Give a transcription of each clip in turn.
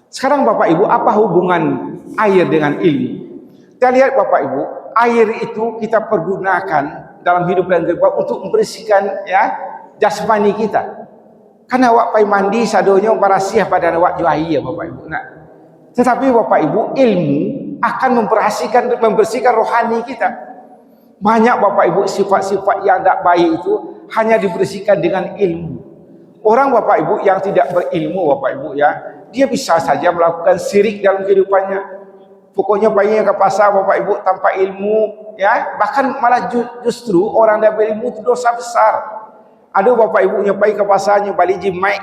Sekarang Bapak Ibu, apa hubungan air dengan ilmu? Kita lihat Bapak Ibu, air itu kita pergunakan dalam hidup dan kehidupan untuk membersihkan ya jasmani kita. Karena awak pai mandi sadonya barasiah pada awak juai ya Bapak Ibu. Nah, tetapi Bapak Ibu, ilmu akan membersihkan rohani kita. Banyak Bapak Ibu sifat-sifat yang tidak baik itu hanya dibersihkan dengan ilmu. Orang Bapak Ibu yang tidak berilmu Bapak Ibu ya, dia bisa saja melakukan syirik dalam kehidupannya. Pokoknya bayinya ke pasar Bapak Ibu tanpa ilmu ya, bahkan malah justru orang yang berilmu itu dosa besar. Ada Bapak Ibu yang pergi ke pasarnya balik jimai,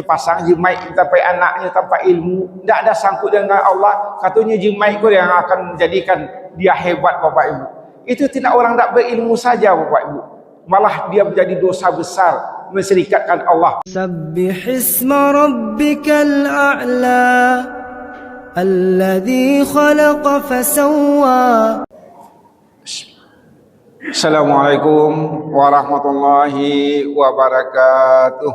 pasang jimai sampai anaknya tanpa ilmu, tidak ada sangkut dengan Allah, katanya jimai itu yang akan menjadikan dia hebat Bapak Ibu. Itu tidak orang tidak berilmu saja Bapak Ibu, malah dia menjadi dosa besar, menserikatkan Allah. Sabbihisma rabbikal a'la alladhi khalaqa fasawwa. Assalamualaikum warahmatullahi wabarakatuh.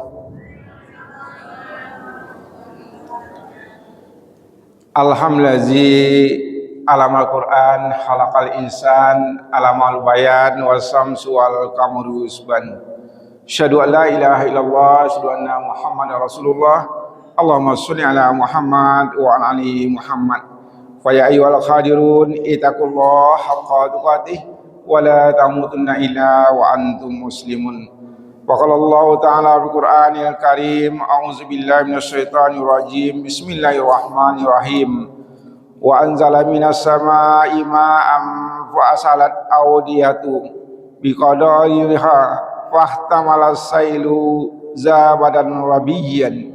Alhamdulillahi alamal Quran khalaqal insan alamal bayan wasamsu wal qamaru usban. Asyhadu an la ilaha illallah, asyhadu anna Muhammadar Rasulullah. Allahumma sholli ala Muhammad wa ala ali Muhammad. Fa ya ayyuhal khadirun ittaqullaha haqqa tuqatih wa la tamutunna illa wa antum muslimun. Wa qala Allah ta'ala bil Qur'anil Karim, a'udzu billahi minasyaitonir rajim. Bismillahirrahmanirrahim. Wa anzala minas samaa'i ma'an fa asalat awdiyatu biqadariha fahtamala sailu zabadan rabiyyan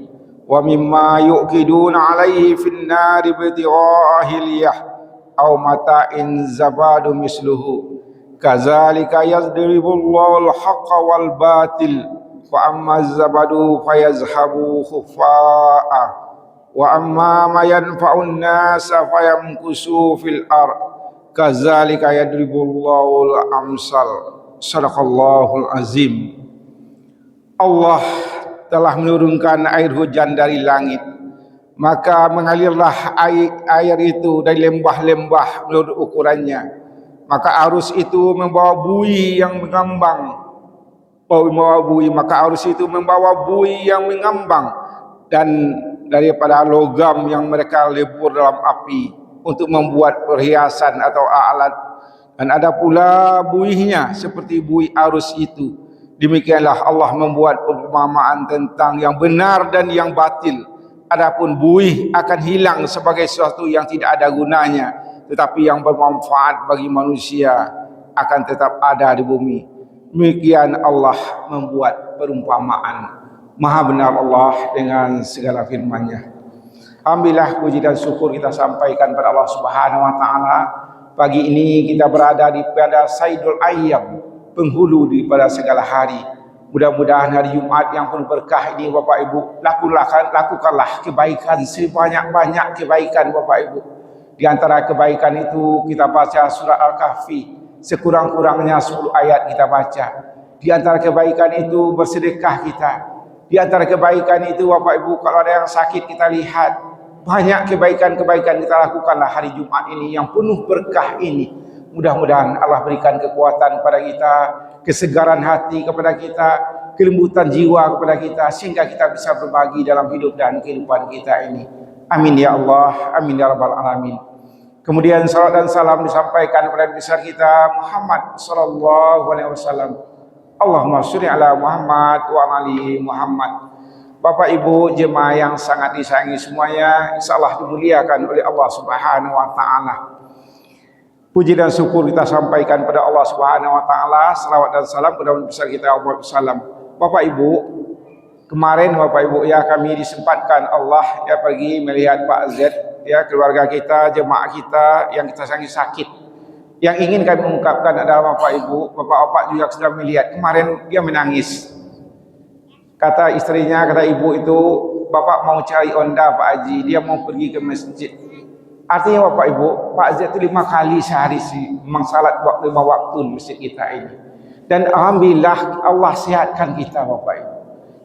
wa mimma yuqiduna alaihi fin nari ibtigha'a hilyah aw mata'in zabadu misluhu kadzalika yadribullahu al-haqqa wal batil fa amma zabadu fayazhabu khuffa'a wa amma ma yanfa'un nasa fayamkusu fil ard kadzalika yadribullahu al-amsal. Sadaqallahul azim. Allah telah menurunkan air hujan dari langit, maka mengalirlah air itu dari lembah-lembah menurut ukurannya. Maka arus itu membawa buih yang mengambang. Maka arus itu membawa buih yang mengambang dan daripada logam yang mereka lebur dalam api untuk membuat perhiasan atau alat. Dan ada pula buihnya seperti buih arus itu. Demikianlah Allah membuat perumpamaan tentang yang benar dan yang batil. Adapun buih akan hilang sebagai sesuatu yang tidak ada gunanya, tetapi yang bermanfaat bagi manusia akan tetap ada di bumi. Demikian Allah membuat perumpamaan. Maha benar Allah dengan segala firman-Nya. Alhamdulillah, puji dan syukur kita sampaikan pada Allah Subhanahu wa taala. Pagi ini kita berada pada Saidul Ayyam, penghulu daripada segala hari. Mudah-mudahan hari Jumat yang penuh berkah ini Bapak Ibu, lakukanlah kebaikan sebanyak-banyak kebaikan Bapak Ibu. Di antara kebaikan itu kita baca surah Al-Kahfi, sekurang-kurangnya 10 ayat kita baca. Di antara kebaikan itu bersedekah kita. Di antara kebaikan itu Bapak Ibu, kalau ada yang sakit kita lihat. Banyak kebaikan-kebaikan kita lakukanlah hari Jumat ini yang penuh berkah ini. Mudah-mudahan Allah berikan kekuatan kepada kita, kesegaran hati kepada kita, kelembutan jiwa kepada kita, sehingga kita bisa berbagi dalam hidup dan kehidupan kita ini. Amin ya Allah, amin ya Rabbal Alamin. Kemudian salat dan salam disampaikan kepada besar kita Muhammad sallallahu alaihi wasallam. Allahumma sholli ala Muhammad wa ali Muhammad. Bapak Ibu jemaah yang sangat disayangi semuanya, insyaallah dimuliakan oleh Allah Subhanahu wa taala. Puji dan syukur kita sampaikan pada Allah Subhanahu wa taala, selawat dan salam kepada Nabi besar kita Muhammad sallam. Bapak Ibu, kemarin Bapak Ibu ya kami disempatkan Allah ya pergi melihat Pak Z ya, keluarga kita, jemaah kita yang kita sayangi sakit. Yang ingin kami ungkapkan adalah Bapak Ibu, Bapak-bapak juga sudah melihat kemarin dia menangis. Kata istrinya, kata ibu itu, Bapak mau cari onda Pak Haji, dia mau pergi ke masjid. Artinya Bapak Ibu, Pak Z itu 5 kali sehari sih, memang salat 5 waktu di masjid kita ini. Dan alhamdulillah Allah sehatkan kita Bapak Ibu.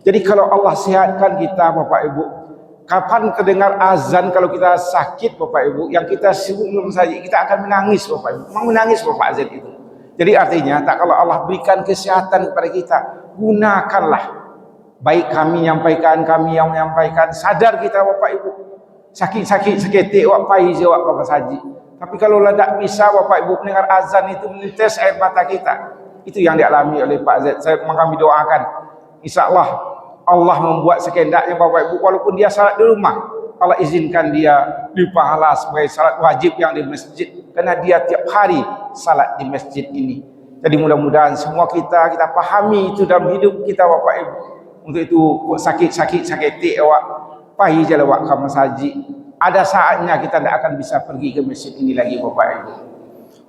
Jadi kalau Allah sehatkan kita Bapak Ibu, Kapan kedengar azan kalau kita sakit Bapak Ibu, yang kita sibuk minum saja, kita akan menangis Bapak Ibu. Memang menangis Bapak azan itu. Jadi artinya, tak kalau Allah berikan kesehatan kepada kita, gunakanlah. Baik kami menyampaikan, kami yang menyampaikan, sadar kita Bapak Ibu. Sakit-sakit seketik wak pai je wak Bapak Haji. Tapi kalau tak bisa Bapak Ibu mendengar azan itu menetes air mata kita. Itu yang dialami oleh Pak Z. Kami doakan, insya-Allah Allah membuat sekendaknya Bapak Ibu, walaupun dia salat di rumah, Allah izinkan dia dipahala sebagai salat wajib yang di masjid, karena dia tiap hari salat di masjid ini. Jadi mudah-mudahan semua kita pahami itu dalam hidup kita Bapak Ibu. Untuk itu sakit-sakit awak pahi je lawak ke masjid. Ada saatnya kita tidak akan bisa pergi ke masjid ini lagi Bapak Ibu.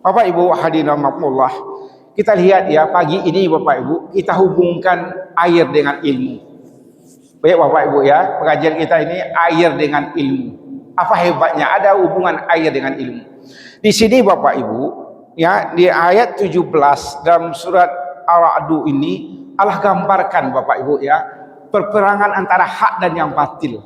Bapak Ibu hadirin rahimakumullah. Kita lihat ya, pagi ini Bapak Ibu, kita hubungkan air dengan ilmu. Baik Bapak Ibu ya, pengajian kita ini air dengan ilmu. Apa hebatnya ada hubungan air dengan ilmu? Di sini Bapak Ibu, ya, di ayat 17 dalam surat Ar-Ra'd ini Allah gambarkan Bapak Ibu ya, perperangan antara hak dan yang batil.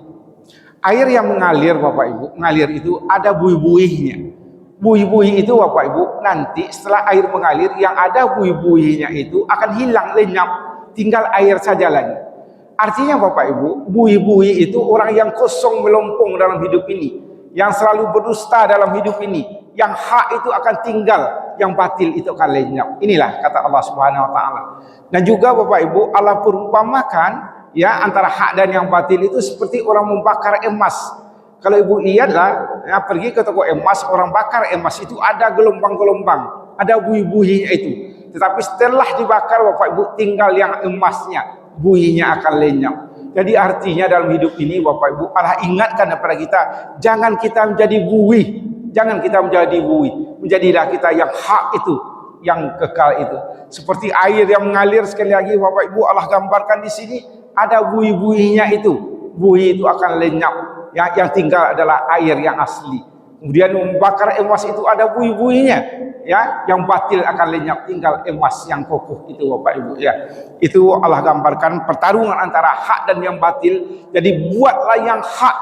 Air yang mengalir Bapak Ibu, mengalir itu ada buih-buihnya. Buih-buih itu Bapak Ibu, nanti setelah air mengalir yang ada buih-buihnya itu akan hilang, lenyap, tinggal air saja lagi. Artinya Bapak Ibu, buih-buih itu orang yang kosong melompong dalam hidup ini, yang selalu berdusta dalam hidup ini, yang hak itu akan tinggal, yang batil itu akan lenyap. Inilah kata Allah Subhanahu wa taala. Dan juga Bapak Ibu, Allah perumpamakan ya antara hak dan yang batil itu seperti orang membakar emas. Kalau Ibu lihatlah, ya, pergi ke toko emas, orang bakar emas itu ada gelombang-gelombang, ada buih-buihnya itu. Tetapi setelah dibakar Bapak Ibu, tinggal yang emasnya, buihnya akan lenyap. Jadi artinya dalam hidup ini Bapak Ibu, Allah ingatkan kepada kita, jangan kita menjadi buih, jangan kita menjadi buih, menjadilah kita yang hak itu, yang kekal itu. Seperti air yang mengalir, sekali lagi Bapak Ibu, Allah gambarkan di sini ada buih-buihnya itu, buih itu akan lenyap, yang tinggal adalah air yang asli. Kemudian membakar emas itu ada buih-buihnya, ya, yang batil akan lenyap, tinggal emas yang kokoh itu Bapak Ibu ya. Itu Allah gambarkan pertarungan antara hak dan yang batil. Jadi buatlah yang hak.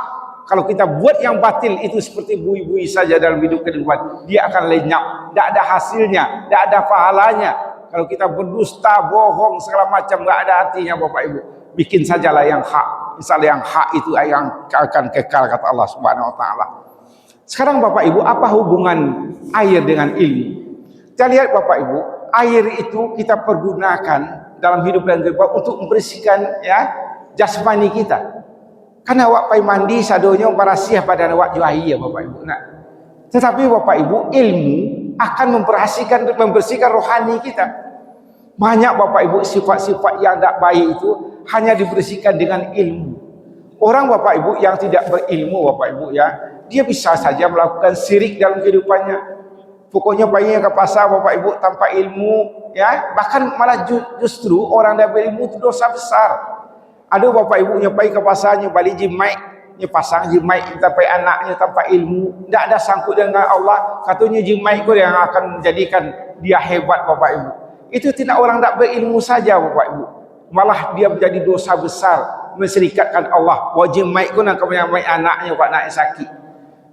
Kalau kita buat yang batil itu seperti buih-buih saja dalam hidup kehidupan, dia akan lenyap, tidak ada hasilnya, tidak ada pahalanya. Kalau kita berdusta, bohong segala macam, tidak ada artinya Bapak Ibu. Bikin sajalah yang hak. Misalnya yang hak itu yang akan kekal kata Allah Subhanahu wa taala. Sekarang Bapak Ibu, apa hubungan air dengan ilmu? Kita lihat Bapak Ibu, air itu kita pergunakan dalam hidup dan kehidupan untuk membersihkan ya jasmani kita. Karena awak pai mandi sadonya barasiah pada awak juahi ya Bapak Ibu. Nah, tetapi Bapak Ibu, ilmu akan membersihkan rohani kita. Banyak Bapak Ibu sifat-sifat yang tidak baik itu hanya dibersihkan dengan ilmu. Orang Bapak Ibu yang tidak berilmu Bapak Ibu ya, dia bisa saja melakukan syirik dalam kehidupannya. Pokoknya bayinya ke pasar Bapak Ibu tanpa ilmu ya, bahkan malah justru orang yang berilmu itu dosa besar. Ada Bapak Ibu nyepai ke pasarnya balik jimai, pasang jimai sampai anaknya tanpa ilmu, tidak ada sangkut dengan Allah. Katanya jimai itu yang akan menjadikan dia hebat Bapak Ibu. Itu tidak orang tak berilmu saja Bapak Ibu, malah dia menjadi dosa besar, menserikatkan Allah. Wajib maik guna kemudian maik anaknya Pak naik sakit.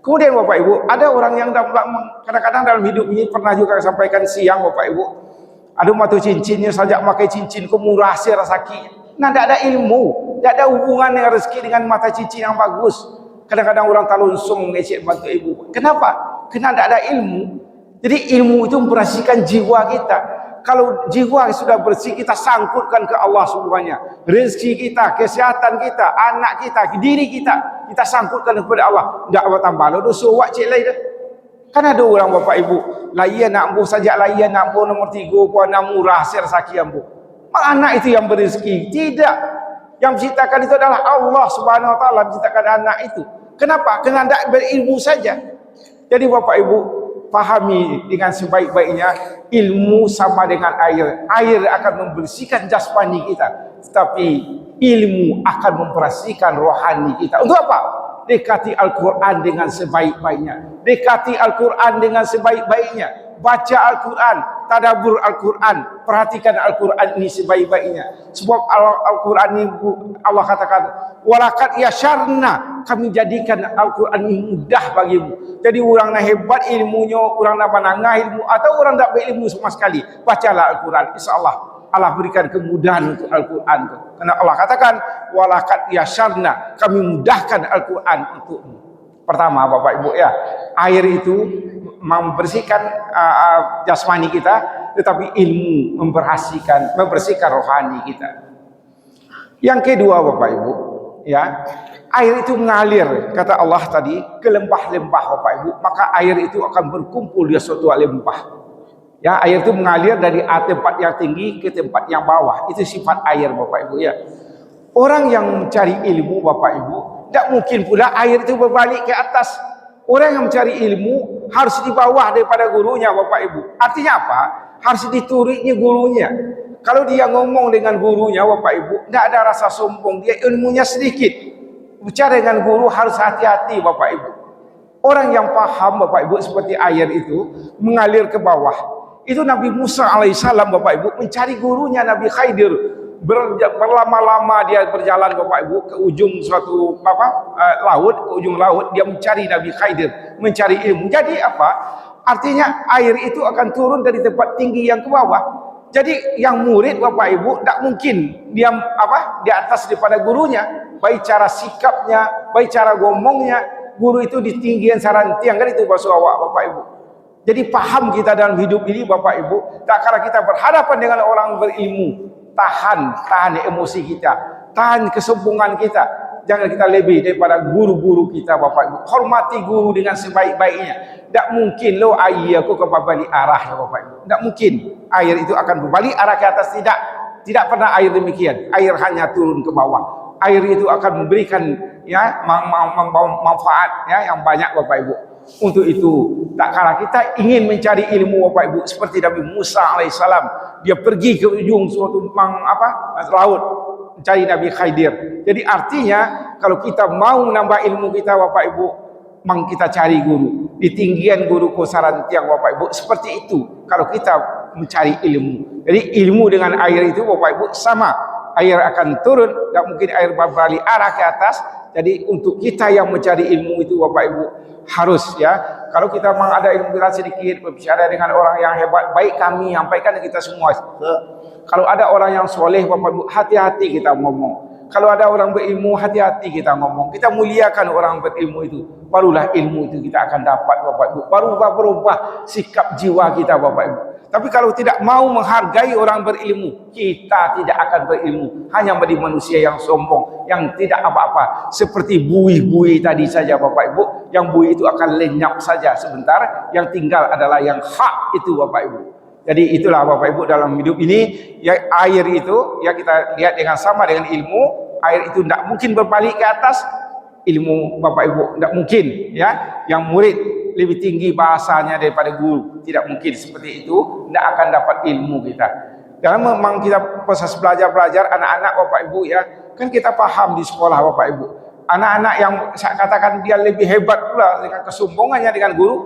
Kemudian Bapak Ibu, ada orang yang kadang-kadang dalam hidup ini pernah juga sampaikan siang Bapak Ibu, ada matu cincinnya saja pakai cincin kemurah sakit. Nah, tidak ada ilmu, tidak ada hubungan dengan rezeki dengan mata cincin yang bagus. Kadang-kadang orang talunsung ngecek bantu ibu. Kenapa? Karena tidak ada ilmu. Jadi ilmu itu membersihkan jiwa kita. Kalau jiwa sudah bersih, kita sangkutkan ke Allah semuanya. Rezeki kita, kesehatan kita, anak kita, diri kita, kita sangkutkan kepada Allah. Tidak apa tambah lo dosa wak cek lain dah. Kan ada orang Bapak Ibu, layan nak ambuh saja, layan nak ambuh nomor 3 puan murah ser sakit ambuh. Anak itu yang berezeki. Tidak. Yang menciptakan itu adalah Allah Subhanahu wa taala, menciptakan anak itu. Kenapa? Karena tidak berilmu saja. Jadi Bapak Ibu, pahami dengan sebaik-baiknya, ilmu sama dengan air. Air akan membersihkan jasmani kita, tetapi ilmu akan membersihkan rohani kita. Untuk apa? Dekati Al-Quran dengan sebaik-baiknya. Dekati Al-Quran dengan sebaik-baiknya. Baca Al-Quran, tadabbur Al-Quran, perhatikan Al-Quran ini sebaik-baiknya. Sebab Al-Quran ini Allah katakan, walaqad yasyarna, kami jadikan Al-Quran ini mudah bagimu. Jadi orang nak hebat ilmunya, orang nak panangah ilmu, atau orang tak berilmu sama sekali, bacalah Al-Quran, insya-Allah Allah berikan kemudahan untuk Al-Quran itu. Karena Allah katakan, walaqad yasyarna, kami mudahkan Al-Quran untukmu. Pertama Bapak Ibu ya, air itu membersihkan jasmani kita, tetapi ilmu membersihkan rohani kita. Yang kedua Bapak Ibu ya, air itu mengalir, kata Allah tadi, ke lembah-lembah Bapak Ibu, maka air itu akan berkumpul di suatu lembah. Ya, air itu mengalir dari tempat yang tinggi ke tempat yang bawah. Itu sifat air Bapak Ibu ya. Orang yang mencari ilmu Bapak Ibu, tidak mungkin pula air itu berbalik ke atas. Orang yang mencari ilmu harus di bawah daripada gurunya Bapak Ibu. Artinya apa? Harus diturunnya gurunya. Kalau dia ngomong dengan gurunya Bapak Ibu, tidak ada rasa sombong, dia ilmunya sedikit. Bicara dengan guru harus hati-hati Bapak Ibu. Orang yang paham Bapak Ibu seperti air itu mengalir ke bawah. Itu Nabi Musa alaihissalam Bapak Ibu mencari gurunya Nabi Khidir. Berlama-lama dia berjalan Bapak Ibu ke ujung suatu laut, ke ujung laut, dia mencari Nabi Khidir, mencari ilmu. Jadi apa? Artinya air itu akan turun dari tempat tinggi yang ke bawah. Jadi yang murid Bapak Ibu tidak mungkin dia di atas daripada gurunya, baik cara sikapnya, baik cara ngomongnya. Guru itu di tinggian sarantiang, kan itu bahasa awak Bapak Ibu. Jadi paham kita dalam hidup ini Bapak Ibu, tak kala kita berhadapan dengan orang berilmu, tahan emosi kita, tahan kesombongan kita. Jangan kita lebih daripada guru-guru kita Bapak Ibu. Hormati guru dengan sebaik-baiknya. Tak mungkin lo air aku ke berbalik arah Bapak Ibu. Tak mungkin air itu akan berbalik arah ke atas, tidak. Tidak pernah air demikian. Air hanya turun ke bawah. Air itu akan memberikan manfaat yang banyak Bapak Ibu. Untuk itu, tak kala kita ingin mencari ilmu Bapak Ibu seperti Nabi Musa alaihissalam, dia pergi ke ujung suatu laut mencari Nabi Khidir. Jadi artinya kalau kita mau menambah ilmu kita Bapak Ibu, memang kita cari guru di tinggian guru kosaran tiang Bapak Ibu, seperti itu kalau kita mencari ilmu. Jadi ilmu dengan air itu Bapak Ibu sama, air akan turun, tak mungkin air berbalik arah ke atas. Jadi untuk kita yang mencari ilmu itu Bapak Ibu harus kalau kita memang ada ilmu kita sedikit, berbicara dengan orang yang hebat, baik kami sampaikan kita semua. Kalau ada orang yang soleh Bapak Ibu, hati-hati kita ngomong. Kalau ada orang berilmu, hati-hati kita ngomong. Kita muliakan orang berilmu itu, barulah ilmu itu kita akan dapat Bapak Ibu. Baru berubah sikap jiwa kita Bapak Ibu. Tapi kalau tidak mau menghargai orang berilmu, kita tidak akan berilmu. Hanya menjadi manusia yang sombong, yang tidak apa-apa. Seperti buih-buih tadi saja Bapak Ibu. Yang buih itu akan lenyap saja sebentar. Yang tinggal adalah yang hak itu Bapak Ibu. Jadi itulah Bapak Ibu dalam hidup ini, air itu kita lihat dengan sama dengan ilmu. Air itu tidak mungkin berbalik ke atas. Ilmu Bapak Ibu tidak mungkin yang murid lebih tinggi bahasanya daripada guru, tidak mungkin seperti itu, tidak akan dapat ilmu kita. Dan memang kita proses belajar anak-anak Bapak Ibu kan kita paham di sekolah Bapak Ibu, anak-anak yang saya katakan dia lebih hebat pula dengan kesombongannya dengan guru,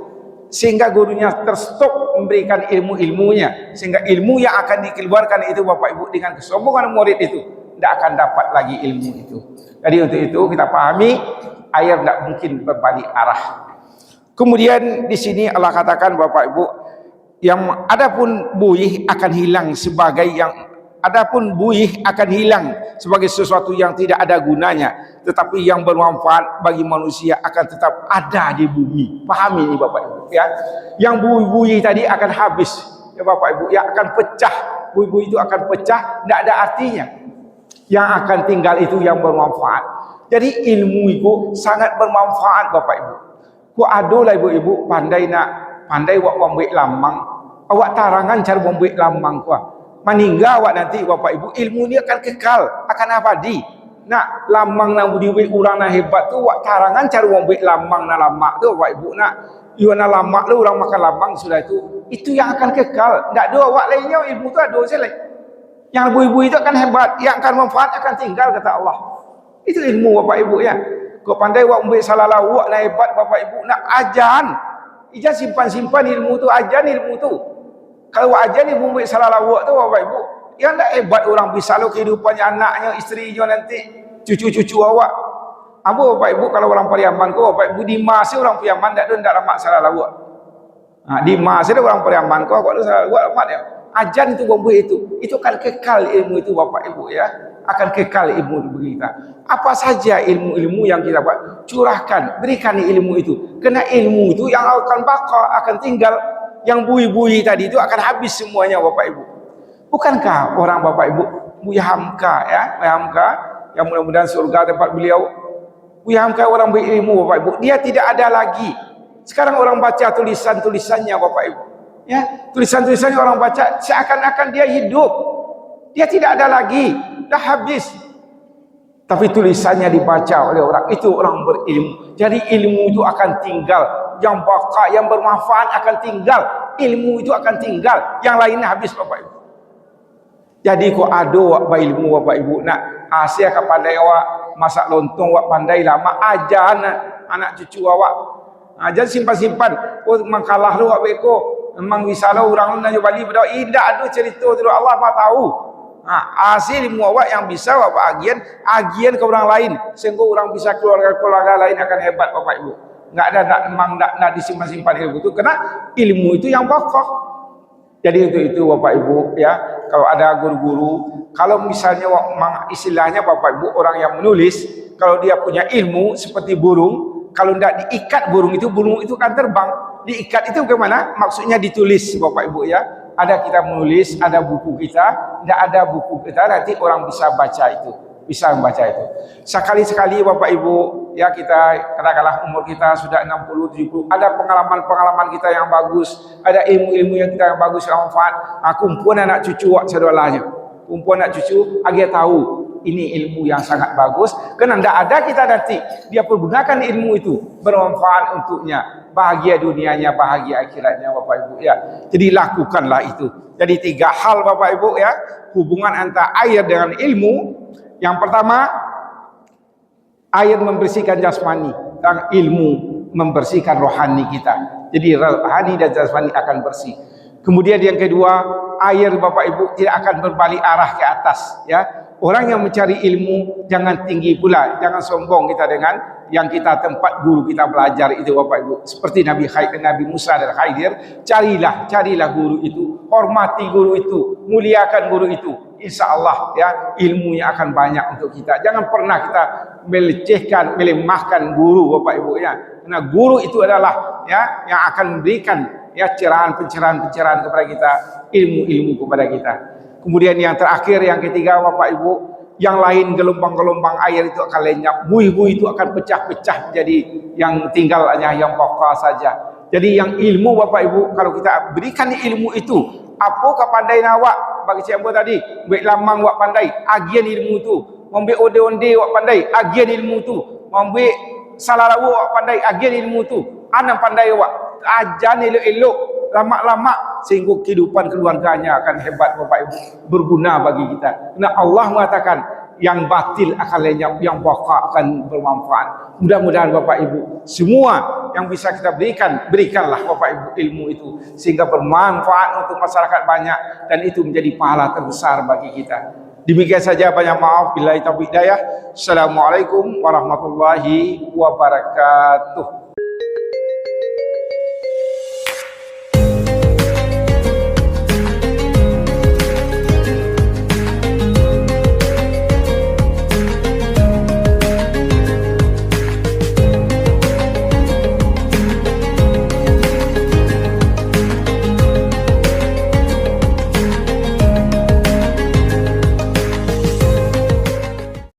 sehingga gurunya terstop memberikan ilmu-ilmunya, sehingga ilmu yang akan dikeluarkan itu Bapak Ibu dengan kesombongan murid itu tidak akan dapat lagi ilmu itu. Jadi untuk itu kita pahami air tidak mungkin berbalik arah. Kemudian di sini Allah katakan Bapak Ibu, yang adapun buih akan hilang sebagai sesuatu yang tidak ada gunanya, tetapi yang bermanfaat bagi manusia akan tetap ada di bumi. Pahami ini Bapak Ibu Yang buih-buih tadi akan habis Bapak Ibu, yang akan pecah. Buih-buih itu akan pecah, tidak ada artinya. Yang akan tinggal itu yang bermanfaat. Jadi ilmu itu sangat bermanfaat Bapak Ibu. Ku adolah ibu-ibu pandai wak membuat lambang, awak tarangan cara membuat lambang ku. Meninggal awak nanti Bapak Ibu, ilmu ini akan kekal, akan abadi. Nak lambang nang dibuat orang nak hebat tu, wak tarangan cara membuat lambang nak lama tu Bapak Ibu. Nak ieu nak lama lu orang makan lambang sudah itu yang akan kekal. Ndak ada awak lainnya, ilmu tu ada saja. Yang ibu-ibu itu akan hebat, yang akan manfaat akan tinggal kata Allah. Itu ilmu Bapak Ibu Kau pandai wak ambil salah lawak nak hebat Bapak Ibu, nak ajan. Ijaz simpan-simpan ilmu tu, ajan ilmu tu. Kalau ajar ilmu baik salah lawak tu Bapak Ibu, yang tak hebat orang bisa lo kehidupannya anaknya, isterinya nanti, cucu-cucu awak. Apa Bapak Ibu kalau orang Pariaman ko Bapak Ibu di masa orang Pariaman tak ada lama salah lawak. Di masa ada orang Pariaman ko kalau salah lawak amat ya. Ajan itu bomba itu kan kekal ilmu itu Bapak Ibu ya, akan kekal ilmu itu bagi kita. Apa saja ilmu-ilmu yang kita buat, curahkan, berikan ilmu itu. Karena ilmu itu yang akan baka, akan tinggal. Yang bui-bui tadi itu akan habis semuanya Bapak Ibu. Bukankah orang Bapak Ibu Buya Hamka ya, Buya Hamka yang mudah-mudahan surga tempat beliau. Buya Hamka orang berilmu Bapak Ibu, dia tidak ada lagi. Sekarang orang baca tulisan-tulisannya Bapak Ibu. Ya, tulisan-tulisannya orang baca seakan-akan dia hidup. Dia tidak ada lagi, dah habis. Tapi tulisannya dibaca oleh orang itu, orang berilmu. Jadi ilmu itu akan tinggal, yang baka, yang bermanfaat akan tinggal. Ilmu itu akan tinggal, yang lainnya habis Bapak Ibu. Jadi kok ada wak ilmu Bapak Ibu nak asia ka pandai awak masak lontong wak pandai lama aja anak cucu awak. Jangan simpan-simpan. Oh mangkalah lu wak beko. Memang bisa lah orang lain Bali pada tidak ada cerita tu Allah Maha tahu. Hasil ilmu awak yang bisa awak agian ke orang lain sehingga orang bisa keluarga lain akan hebat Bapak Ibu. Enggak ada memang nak disimpan-simpan ilmu itu karena ilmu itu yang pokok. Jadi itu Bapak Ibu ya, kalau ada guru-guru, kalau misalnya istilahnya Bapak Ibu orang yang menulis, kalau dia punya ilmu seperti burung, kalau tidak diikat burung itu kan terbang. Diikat itu bagaimana? Maksudnya ditulis Bapak Ibu ya. Ada kita menulis, ada buku kita, tidak ada buku kita, nanti orang bisa baca itu, bisa membaca itu. Sekali-sekali Bapak Ibu ya, kita kadang-kadang umur kita sudah 60, 70, ada pengalaman-pengalaman kita yang bagus, ada ilmu-ilmu yang kita yang bagus, yang manfaat. Kumpul anak cucu wak saudolanya, kumpul anak cucu, agar tahu ini ilmu yang sangat bagus. Karena tidak ada kita nanti dia pergunakan ilmu itu bermanfaat untuknya, bahagia dunianya, bahagia akhiratnya Bapak Ibu ya. Jadi lakukanlah itu. Jadi 3 hal Bapak Ibu ya, hubungan antara air dengan ilmu. Yang pertama, air membersihkan jasmani dan ilmu membersihkan rohani kita. Jadi rohani dan jasmani akan bersih. Kemudian yang kedua, air Bapak Ibu tidak akan berbalik arah ke atas ya. Orang yang mencari ilmu jangan tinggi pula, jangan sombong kita dengan yang kita tempat guru kita belajar itu Bapak Ibu. Seperti Nabi Musa dan Khidir, carilah guru itu, hormati guru itu, muliakan guru itu. Insya Allah ya, ilmunya akan banyak untuk kita. Jangan pernah kita melecehkan, melemahkan guru Bapak Ibu ya. Karena guru itu adalah ya yang akan memberikan ya pencerahan kepada kita, ilmu kepada kita. Kemudian yang terakhir, yang ketiga Bapak Ibu, yang lain gelombang-gelombang air itu akan lenyap, buih-buih itu akan pecah-pecah, jadi yang tinggal hanya yang pokok saja. Jadi yang ilmu Bapak Ibu, kalau kita berikan ilmu itu, apa kepandaian awak bagi siapa tadi, baik lamang wak pandai, agian ilmu itu, membek onde-onde wak pandai, agian ilmu itu, membek salah lawa wak pandai, agian ilmu itu, anam pandai wak, ajan elok-elok, lama-lama sehingga kehidupan keluarganya akan hebat Bapak Ibu, berguna bagi kita. Karena Allah mengatakan yang batil akan lenyap, yang baka akan bermanfaat. Mudah-mudahan Bapak Ibu semua yang bisa kita berikanlah Bapak Ibu ilmu itu sehingga bermanfaat untuk masyarakat banyak, dan itu menjadi pahala terbesar bagi kita. Demikian saja, banyak maaf billahi taufiq hidayah. Assalamualaikum warahmatullahi wabarakatuh.